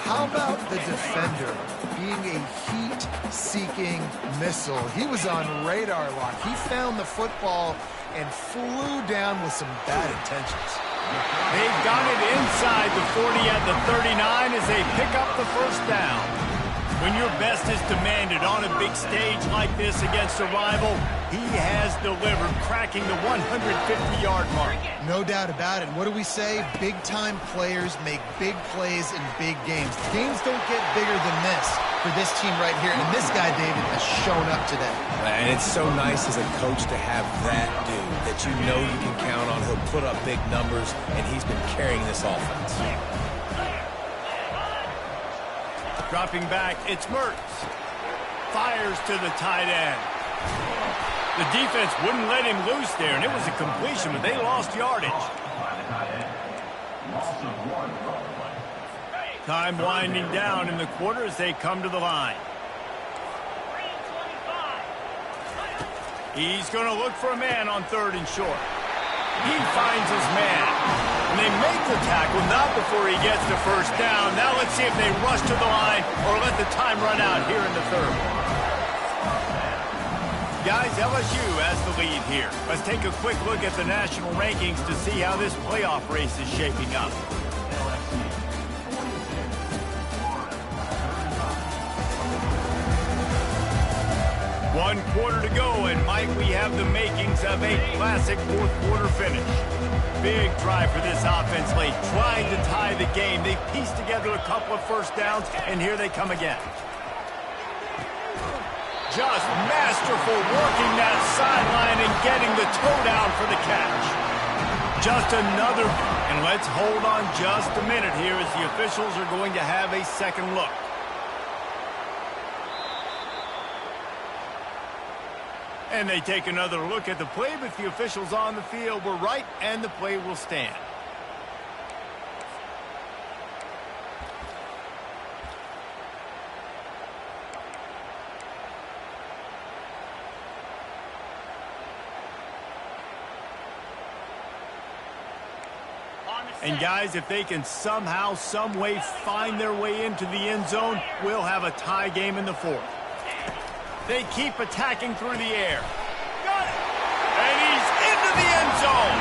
How about the defender being a heat-seeking missile? He was on radar lock. He found the football and flew down with some bad intentions. They've got it inside the 40 at the 39 as they pick up the first down. When your best is demanded on a big stage like this against a rival, he has delivered, cracking the 150-yard mark. No doubt about it. What do we say? Big-time players make big plays in big games. Games don't get bigger than this for this team right here, and this guy, David, has shown up today. And it's so nice as a coach to have that dude that you know you can count on. He'll put up big numbers, and he's been carrying this offense. Dropping back, it's Mertz. Fires to the tight end. The defense wouldn't let him loose there, and it was a completion, but they lost yardage. Time winding down in the quarter as they come to the line. He's going to look for a man on 3rd and short. He finds his man. And they make the tackle, not before he gets the first down. Now let's see if they rush to the line or let the time run out here in the 3rd. Guys, LSU has the lead here. Let's take a quick look at the national rankings to see how this playoff race is shaping up. One quarter to go, and Mike, we have the makings of a classic 4th quarter finish. Big drive for this offense late, trying to tie the game. They pieced together a couple of first downs, and here they come again. Just masterful working that sideline and getting the toe down for the catch. Just another, and let's hold on just a minute here as the officials are going to have a second look. And they take another look at the play, but the officials on the field were right, and the play will stand. And guys, if they can somehow, some way find their way into the end zone, we'll have a tie game in the 4th. They keep attacking through the air. Got it! And he's into the end zone.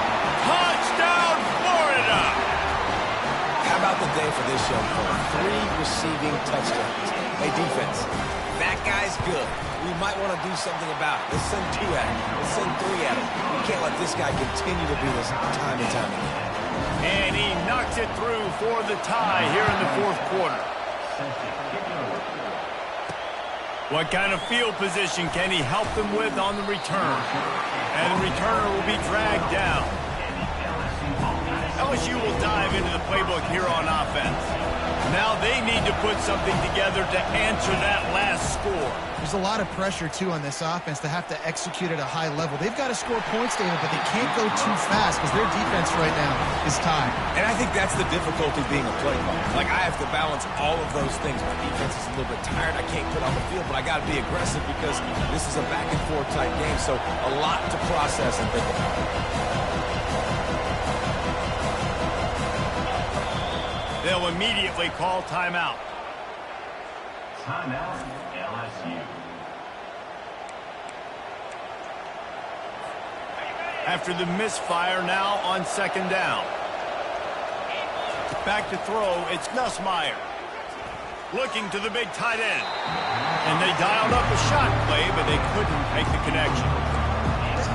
Touchdown, Florida! How about the day for this young fella? 3 receiving touchdowns. Hey, defense, that guy's good. We might want to do something about it. Let's send 2 at him. Let's send 3 at him. We can't let this guy continue to do this time and time again. And he knocks it through for the tie here in the 4th quarter. What kind of field position can he help them with on the return? And the returner will be dragged down. LSU will dive into the playbook here on offense. Now they need to put something together to answer that last score. There's a lot of pressure, too, on this offense to have to execute at a high level. They've got to score points, David, but they can't go too fast because their defense right now is tied. And I think that's the difficulty being a play caller. Like, I have to balance all of those things. My defense is a little bit tired. I can't put on the field, but I got to be aggressive because this is a back-and-forth type game, so a lot to process and think about. They'll immediately call timeout. Timeout, LSU. After the misfire, now on 2nd down. Back to throw, it's Nussmeier. Looking to the big tight end. And they dialed up a shot play, but they couldn't make the connection.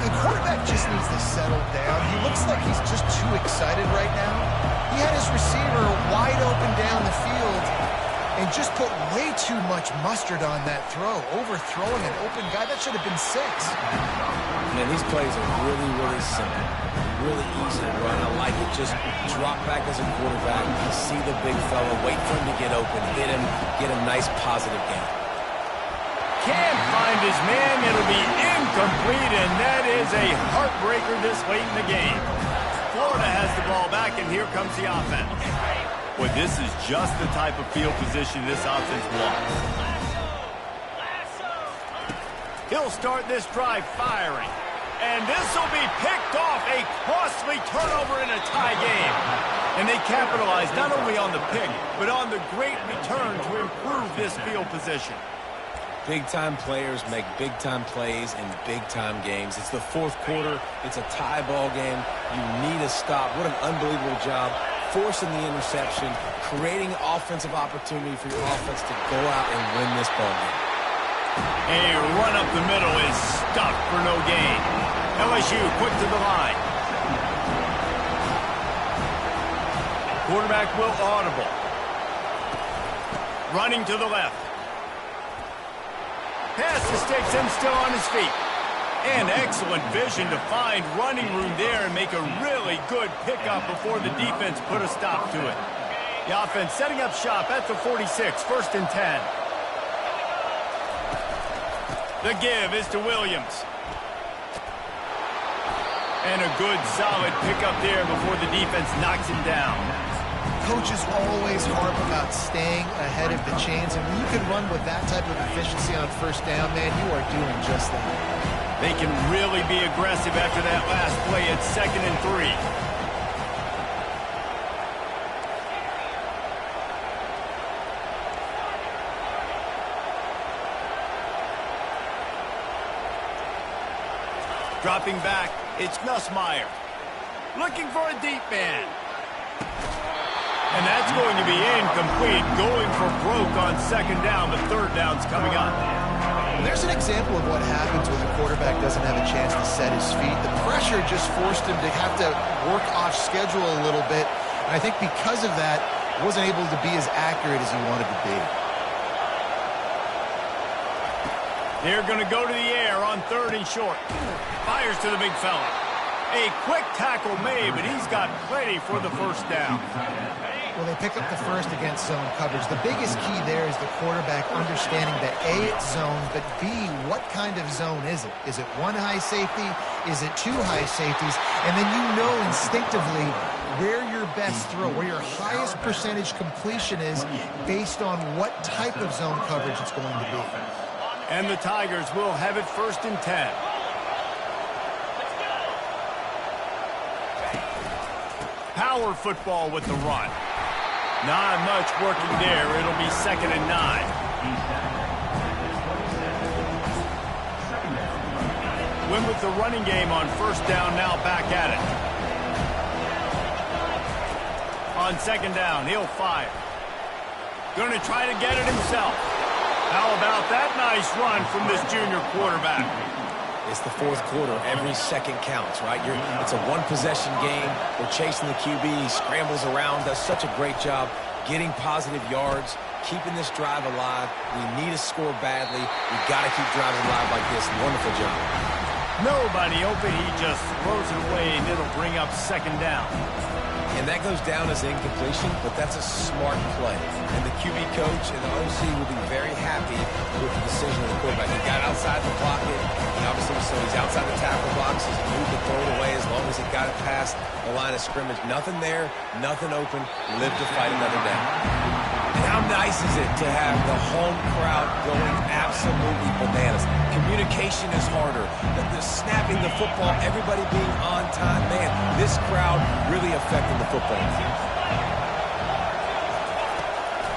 The quarterback just needs to settle down. He looks like he's just too excited right now. He had his receiver wide open down the field, and just put way too much mustard on that throw, overthrowing an open guy. That should have been 6. Man, these plays are really, really simple. Really easy to run. I like it. Just drop back as a quarterback. You see the big fella. Wait for him to get open. Hit him. Get a nice positive gain. Can't find his man. It'll be incomplete, and that is a heartbreaker this late in the game. Florida has the ball back, and here comes the offense. Well, this is just the type of field position this offense wants. He'll start this drive firing. And this will be picked off. A costly turnover in a tie game. And they capitalize not only on the pick, but on the great return to improve this field position. Big-time players make big-time plays in big-time games. It's the fourth quarter. It's a tie ball game. You need a stop. What an unbelievable job forcing the interception, creating offensive opportunity for your offense to go out and win this ball game. A run up the middle is stuffed for no gain. LSU quick to the line. Quarterback will audible. Running to the left. Pass the sticks and still on his feet. And excellent vision to find running room there and make a really good pickup before the defense put a stop to it. The offense setting up shop at the 46, 1st and 10. The give is to Williams. And a good, solid pickup there before the defense knocks him down. Coaches always harp about staying ahead of the chains, and when you can run with that type of efficiency on 1st down, man, you are doing just that. They can really be aggressive after that last play at 2nd and 3. Dropping back, it's Nussmeier. Looking for a deep man. And that's going to be incomplete, going for broke on 2nd down, but 3rd down's coming up. There's an example of what happens when the quarterback doesn't have a chance to set his feet. The pressure just forced him to have to work off schedule a little bit, and I think because of that, wasn't able to be as accurate as he wanted to be. They're going to go to the air on 3rd and short. Fires to the big fella. A quick tackle made, but he's got plenty for the 1st down. Well, they pick up the 1st against zone coverage. The biggest key there is the quarterback understanding that A, it's zone, but B, what kind of zone is it? Is it 1 high safety? Is it 2 high safeties? And then you know instinctively where your best throw, where your highest percentage completion is based on what type of zone coverage it's going to be. And the Tigers will have it 1st and 10. Power football with the run. Not much working there. It'll be 2nd and 9. Win with the running game on 1st down, now back at it. On 2nd down, he'll fire. Going to try to get it himself. How about that nice run from this junior quarterback? It's the 4th quarter. Every second counts, right? It's a one-possession game. We're chasing the QB. He scrambles around, does such a great job getting positive yards, keeping this drive alive. We need to score badly. We've got to keep driving alive like this. Wonderful job. Nobody open. He just throws it away, and it'll bring up 2nd down. And that goes down as incompletion, but that's a smart play. And the QB coach and the OC will be very happy with the decision of the quarterback. He got outside the pocket. He obviously, so he's outside the tackle box. He's moved to throw it away as long as he got it past the line of scrimmage. Nothing there, nothing open. Live to fight another down. And how nice is it to have the home crowd going absolutely bananas? Communication is harder. The snapping the football, everybody being on time. Man, this crowd really affecting the football team.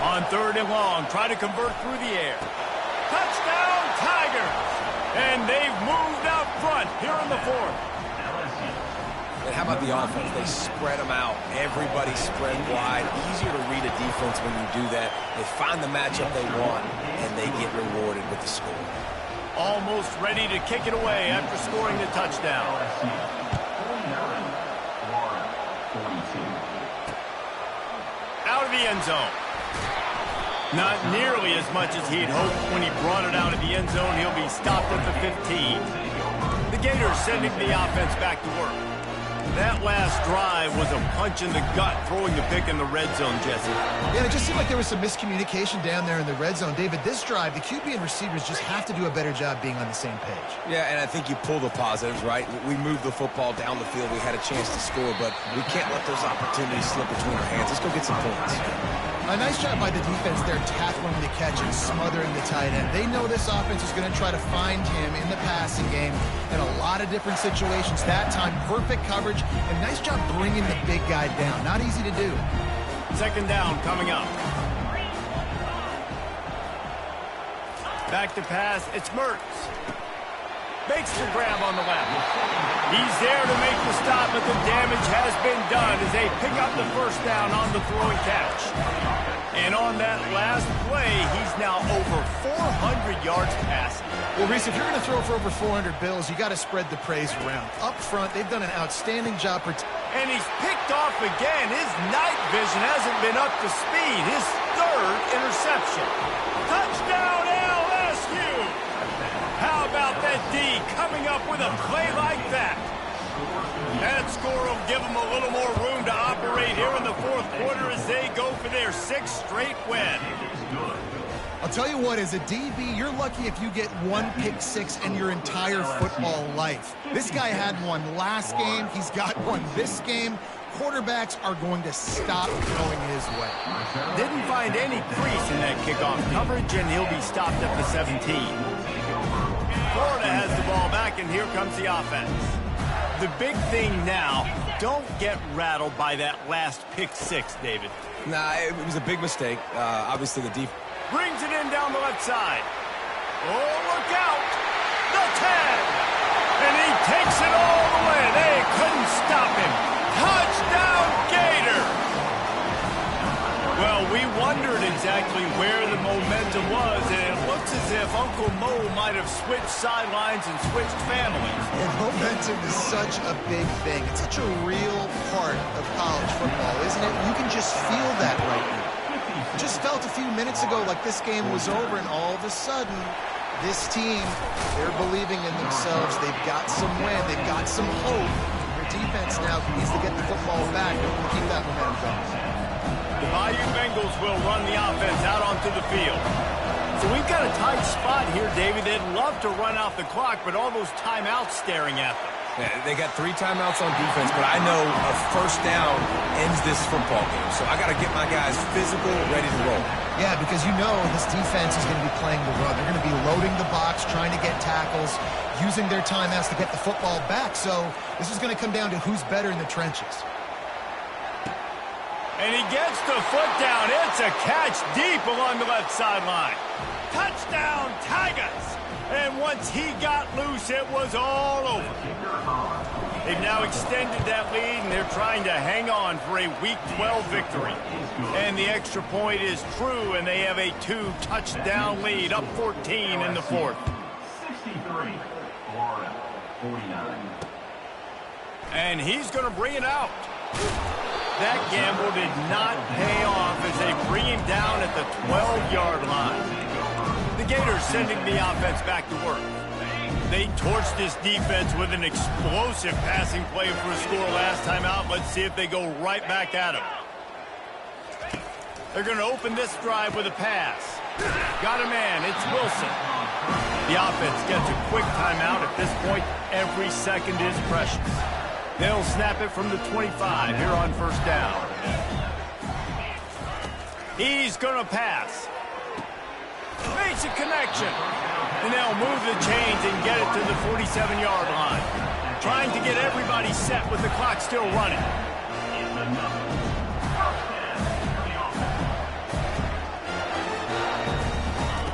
On 3rd and long, try to convert through the air. Touchdown, Tigers! And they've moved out front here in the 4th. And how about the offense? They spread them out. Everybody spread wide. Easier to read a defense when you do that. They find the matchup they want, and they get rewarded with the score. Almost ready to kick it away after scoring the touchdown. Out of the end zone. Not nearly as much as he'd hoped when he brought it out of the end zone. He'll be stopped at the 15. The Gators sending the offense back to work. That last drive was a punch in the gut, throwing the pick in the red zone, Jesse. Yeah, it just seemed like there was some miscommunication down there in the red zone. David, this drive, the QB and receivers just have to do a better job being on the same page. Yeah, and I think you pull the positives, right? We moved the football down the field. We had a chance to score, but we can't let those opportunities slip between our hands. Let's go get some points. A nice job by the defense there, tackling the catch and smothering the tight end. They know this offense is going to try to find him in the passing game in a lot of different situations. That time, perfect coverage, and nice job bringing the big guy down. Not easy to do. Second down coming up. Back to pass, it's Mertz. Makes the grab on the left. He's there to make the stop, but the damage has been done as they pick up the first down on the throwing catch. And on that last play, he's now over 400 yards passing. Well, Reese, if you're going to throw for over 400 bills, you got to spread the praise around. Up front, they've done an outstanding job. And he's picked off again. His night vision hasn't been up to speed. His third interception. Touchdown, LSU! How about that D coming up with a play like that? That score will give them a little more room to operate here in the fourth quarter as they go for their 6th straight win. I'll tell you what, as a DB, you're lucky if you get one pick six in your entire football life. This guy had one last game. He's got one this game. Quarterbacks are going to stop throwing his way. Didn't find any crease in that kickoff coverage, and he'll be stopped at the 17. Florida has the ball back, and here comes the offense. The big thing now, don't get rattled by that last pick six, David. Nah, it was a big mistake. Obviously, the defense brings it in down the left side. Oh, look out! The 10! And he takes it all the way. They couldn't stop him. Touchdown, Gator! Well, we wondered exactly where the momentum was, and it looks as if Uncle Mo might have switched sidelines and switched families. And momentum is such a big thing. It's such a real part of college football, isn't it? You can just feel that right now. Just felt a few minutes ago like this game was over, and all of a sudden, this team, they're believing in themselves. They've got some wind. They've got some hope. Their defense now needs to get the football back and keep that momentum going. The Bayou Bengals will run the offense out onto the field. So we've got a tight spot here, David. They'd love to run out the clock, but all those timeouts staring at them. Yeah, they got 3 timeouts on defense, but I know a first down ends this football game. So I got to get my guys physical, ready to roll. Yeah, because you know this defense is going to be playing the run. They're going to be loading the box, trying to get tackles, using their timeouts to get the football back. So this is going to come down to who's better in the trenches. And he gets the foot down. It's a catch deep along the left sideline. Touchdown, Tigers! And once he got loose, it was all over. They've now extended that lead, and they're trying to hang on for a Week 12 victory. And the extra point is true, and they have a 2-touchdown lead, up 14 in the fourth. 63, Florida, 49. And he's going to bring it out. That gamble did not pay off as they bring him down at the 12-yard line. The Gators sending the offense back to work. They torched this defense with an explosive passing play for a score last time out. Let's see if they go right back at him. They're going to open this drive with a pass. Got a man. It's Wilson. The offense gets a quick timeout. At this point, every second is precious. They'll snap it from the 25 here on first down. He's going to pass. Makes a connection. And they'll move the chains and get it to the 47-yard line. Trying to get everybody set with the clock still running.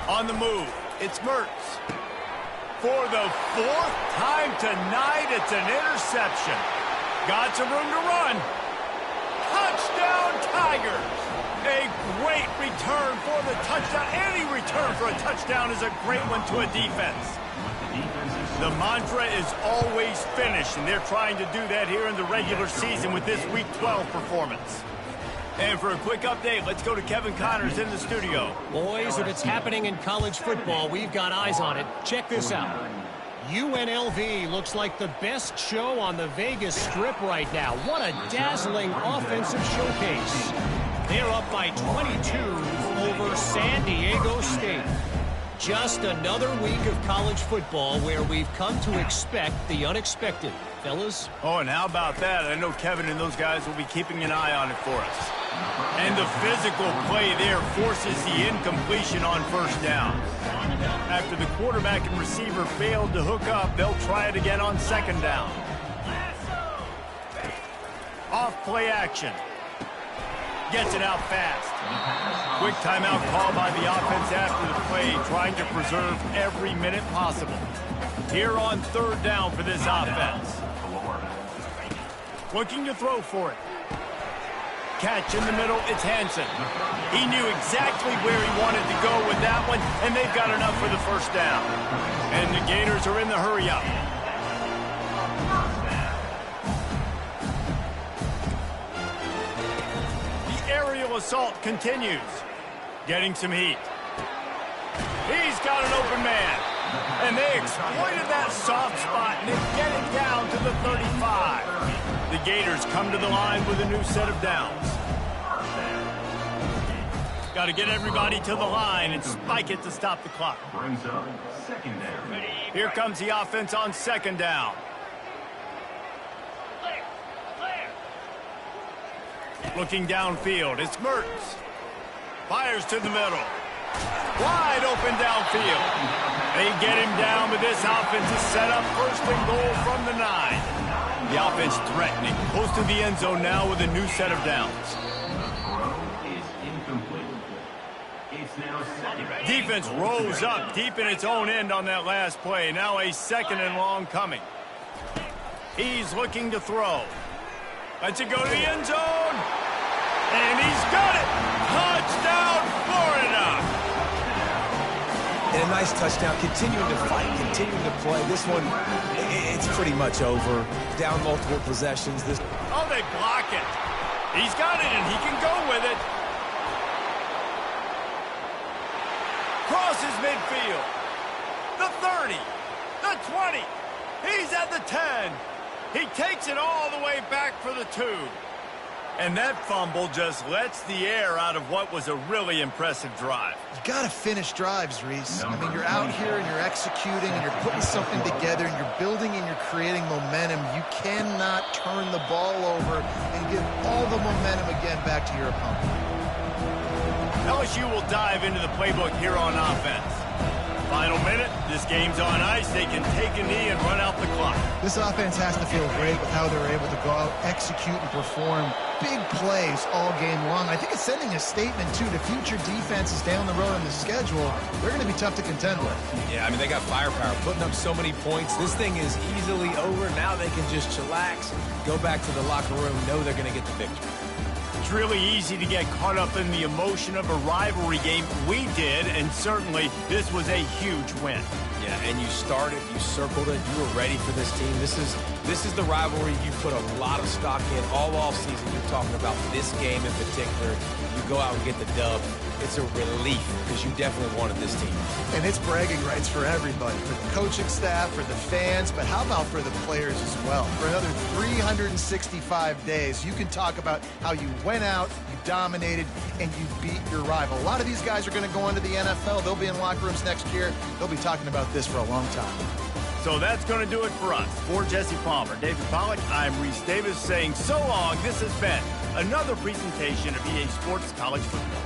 On the move, it's Mertz. For the 4th time tonight, it's an interception. Got some room to run. Touchdown, Tigers. A great return for the touchdown. Any return for a touchdown is a great one to a defense. The mantra is always finish, and they're trying to do that here in the regular season with this Week 12 performance. And for a quick update, let's go to Kevin Connors in the studio. Boys, if it's happening in college football, we've got eyes on it. Check this out. UNLV looks like the best show on the Vegas Strip right now. What a dazzling offensive showcase. They're up by 22 over San Diego State. Just another week of college football where we've come to expect the unexpected. Fellas? Oh, and how about that? I know Kevin and those guys will be keeping an eye on it for us. And the physical play there forces the incompletion on first down. After the quarterback and receiver failed to hook up, they'll try it again on second down. Off play action. Gets it out fast. Quick timeout call by the offense after the play, trying to preserve every minute possible. Here on third down for this offense. Looking to throw for it. Catch in the middle, it's Hansen. He knew exactly where he wanted to go with that one, and they've got enough for the first down. And the Gators are in the hurry-up. The aerial assault continues. Getting some heat. He's got an open man. And they exploited that soft spot, and they get it down to the 35. The Gators come to the line with a new set of downs. Got to get everybody to the line and spike it to stop the clock. Brings up second down. Here comes the offense on second down. Looking downfield, it's Mertens. Fires to the middle. Wide open downfield. They get him down, but this offense is set up first and goal from the 9. The offense threatening. Close to the end zone now with a new set of downs. Throw is incomplete. It's now second. Defense rolls up deep in its own end on that last play. Now a second and long coming. He's looking to throw. Lets it go to the end zone. And he's got it. Touchdown, Florida. And a nice touchdown, continuing to fight, continuing to play. This one, it's pretty much over. Down multiple possessions. Oh, they block it. He's got it, and he can go with it. Crosses midfield. The 30. The 20. He's at the 10. He takes it all the way back for the 2. And that fumble just lets the air out of what was a really impressive drive. You got to finish drives, Reese. I mean, you're out here and you're executing and you're putting something together and you're building and you're creating momentum. You cannot turn the ball over and give all the momentum again back to your opponent. LSU will dive into the playbook here on offense. Final minute, this game's on ice. They can take a knee and run out the clock. This offense has to feel great with how they're able to go out, execute, and perform big plays all game long. I think it's sending a statement, too, to future defenses down the road on the schedule. They're going to be tough to contend with. Yeah, I mean, they got firepower, putting up so many points. This thing is easily over. Now they can just chillax, go back to the locker room, know they're going to get the victory. It's really easy to get caught up in the emotion of a rivalry game. We did, and certainly this was a huge win. Yeah, and you started, you circled it, you were ready for this team. This is the rivalry you put a lot of stock in all offseason. You're talking about this game in particular. You go out and get the dub. It's a relief because you definitely wanted this team. And it's bragging rights for everybody, for the coaching staff, for the fans, but how about for the players as well? For another 365 days, you can talk about how you went out, you dominated, and you beat your rival. A lot of these guys are going to go into the NFL. They'll be in locker rooms next year. They'll be talking about this for a long time. So that's going to do it for us. For Jesse Palmer, David Pollack, I'm Reese Davis saying so long. This has been another presentation of EA Sports College Football.